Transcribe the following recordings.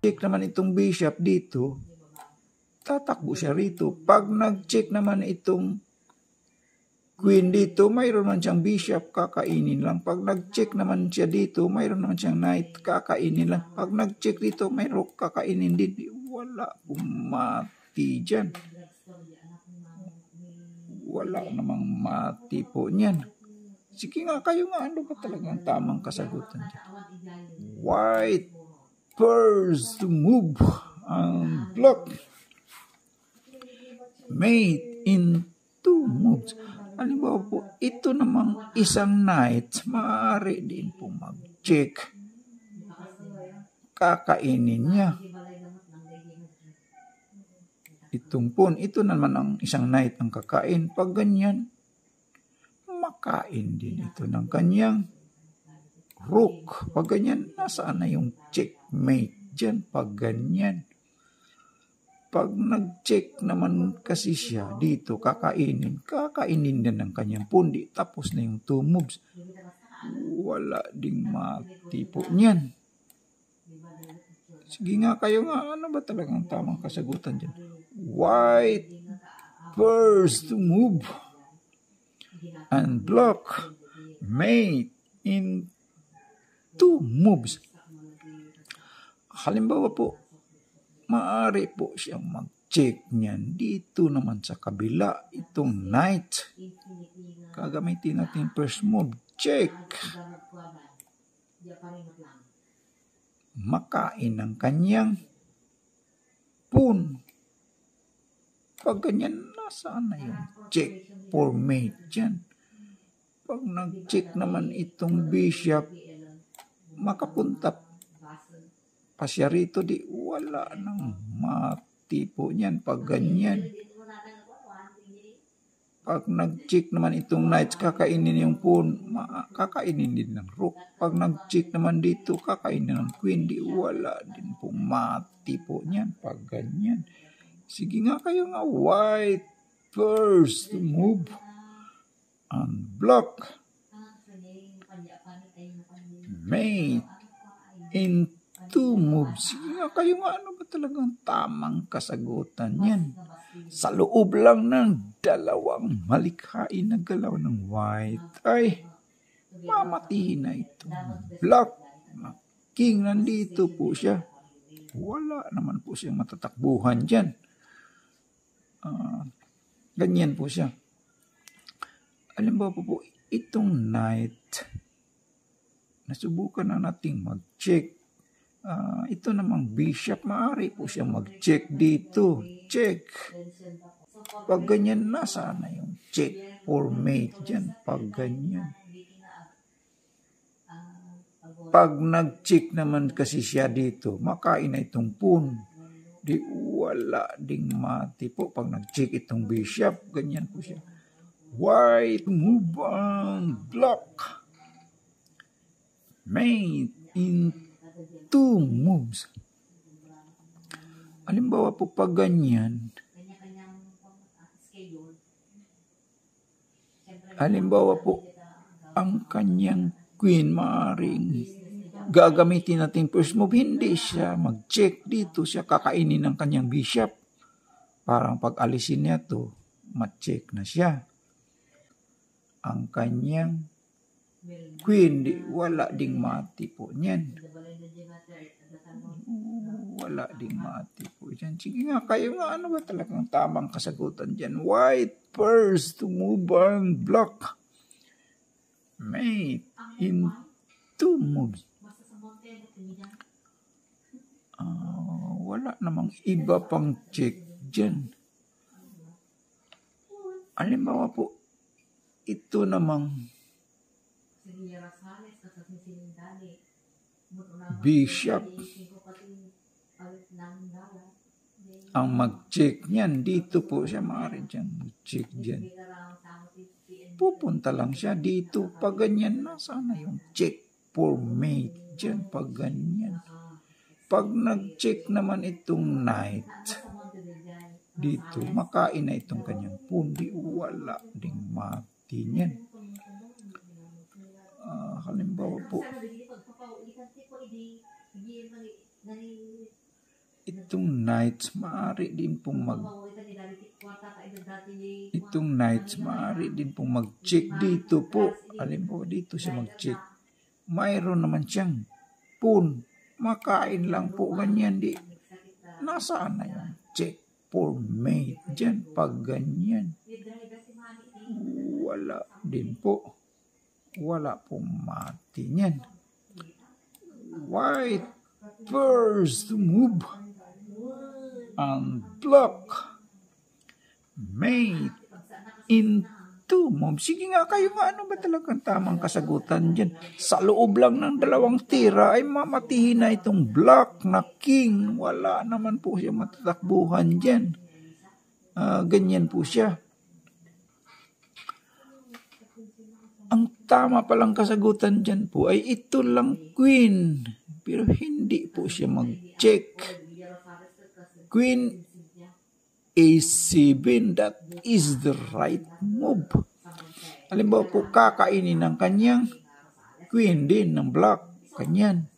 check naman itong bishop dito, tatakbo siya rito. Pag nag-check naman itong queen dito, mayroon man siyang bishop, kakainin lang. Pag nag-check naman siya dito, mayroon naman siyang knight, kakainin lang. Pag nag-check dito, mayroon kakainin din. Wala mati dyan. Wala namang mati po niyan. Sige nga, kayo nga, ano ba talagang tamang kasagutan dyan? White first to move and block. Mate in 2 moves. Halimbawa po, ito namang isang knight, maaari din po mag-check. Kakainin niya. Itong pawn, ito naman ang isang knight ang kakain. Pag ganyan, makain din ito ng kanyang rook. Pag ganyan, nasaan na yung checkmate dyan? Pag ganyan. Pag nag-check naman kasi siya dito, kakainin din ng kanyang pundi. Tapos na yung 2 moves. Wala ding mati po niyan. Sige nga, kayo nga, ano ba talagang tamang kasagutan dyan? White first to move and block mate in 2 moves. Halimbawa po, maaari po siyang mag-check niyan. Dito naman sa kabila, itong knight. Gagamitin natin first move. Check. Makain ng kanyang pawn. Pag ganyan, nasaan na yung check for mate dyan? Pag nag-check naman itong bishop, makapunta pa siya rito, di wala nang mati po niyan. Pag ganyan. Pag nag-check naman itong knights, kakainin yung pawn, kakainin din ng rook. Pag nag-check naman dito, kakainin ng queen, di wala din po mati po niyan. Pag ganyan. Sige nga, kayo nga, white first move and block mate in 2 moves. Sige nga, kayo nga, ano ba talagang tamang kasagutan yan? Sa loob lang ng 2 malikhain na galaw ng white, ay mamatihin na itong black. King, nandito po siya. Wala naman po siyang matatakbuhan dyan. Ganyan po siya. Alam po, itong knight, nasubukan na nating mag-check. Ito namang bishop, maaari po siyang mag-check dito. Check. Pag ganyan, nasaan na yung check for mate dyan? Pag ganyan. Pag nag-check naman kasi siya dito, makain na itong pawn. Di wala ding mati po. Pag nag-check itong bishop, ganyan po siya. White move on block. Mate in 2 moves. Halimbawa po pag ganyan, halimbawa po ang kanyang queen, maaring gagamitin natin first move, hindi siya mag-check dito, siya kakainin ng kanyang bishop. Parang pag alisin niya to, ma-check na siya. Ang kanyang queen, wala ding mati po niyan. Wala ding mati po dyan. Sige nga, kayo nga, ano ba talagang tamang kasagutan dyan? White first to move and block mate in 2 moves. Wala namang iba pang check dyan. Halimbawa po, ito namang bishop ang mag-check niyan. Dito po siya, maaari dyan mag-check dyan. Pupunta lang siya dito. Pag ganyan, nasaan na yung check for mate dyan? Pag ganyan. Pag nag-check naman itong knight dito, makain na itong kanyang pundi. Wala ding mati niyan. Halimbawa po, Itong knights, maaari din pong mag-check dito po. Alin po, dito siya mag-check. Mayroon naman siyang pawn. Makain lang po ganyan. Nasaan na yung check for mate dyan pag ganyan? Wala din po. Wala pong mati niyan. White first move and block mate into move. Sige nga kayo nga, ano ba talagang tamang kasagutan dyan? Sa loob lang ng 2 tira ay mamatihin na itong block na king. Wala naman po siya matatakbuhan dyan. Ganyan po siya. Ang tama palang kasagutan dyan po ay ito lang queen. Pero hindi po siya mag-check. Queen A7, that is the right move. Halimbawa po, kakainin ng kanyang queen din ng black. Kanyan.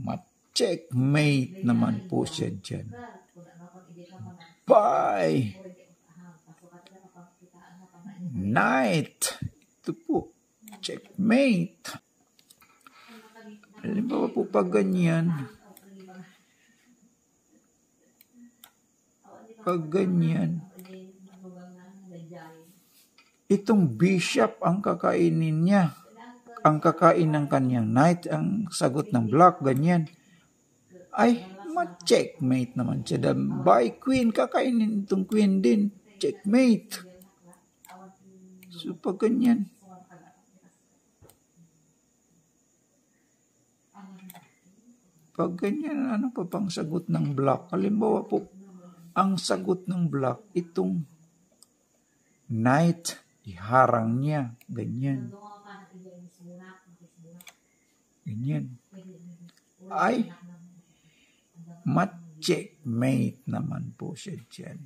Ma-checkmate naman po siya dyan. Bye! Knight. Ito po. Checkmate. Halimbawa po pag ganyan. Itong bishop ang kakainin niya. Ang kakain ng kanyang knight, ang sagot ng black, ganyan. Ay, ma-checkmate naman siya. By queen, kakainin itong queen din. Checkmate. So, pag ganyan. Pag ganyan, ano pa pang sagot ng black? Halimbawa po, ang sagot ng black, itong knight, iharang niya. Ganyan. Ganyan. Ay, ma-checkmate naman po siya dyan.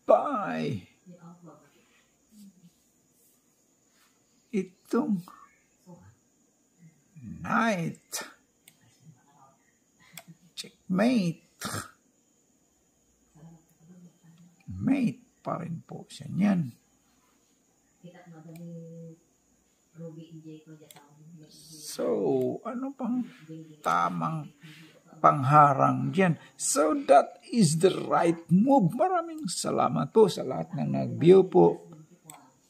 Bye! Itong knight. Checkmate. Mate pa rin po siya niyan. So, ano pang tamang pangharang dyan? So, that is the right move. Maraming salamat po sa lahat ng nag-view po.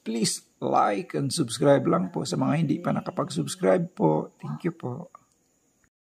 Please like and subscribe lang po sa mga hindi pa nakapag-subscribe po. Thank you po.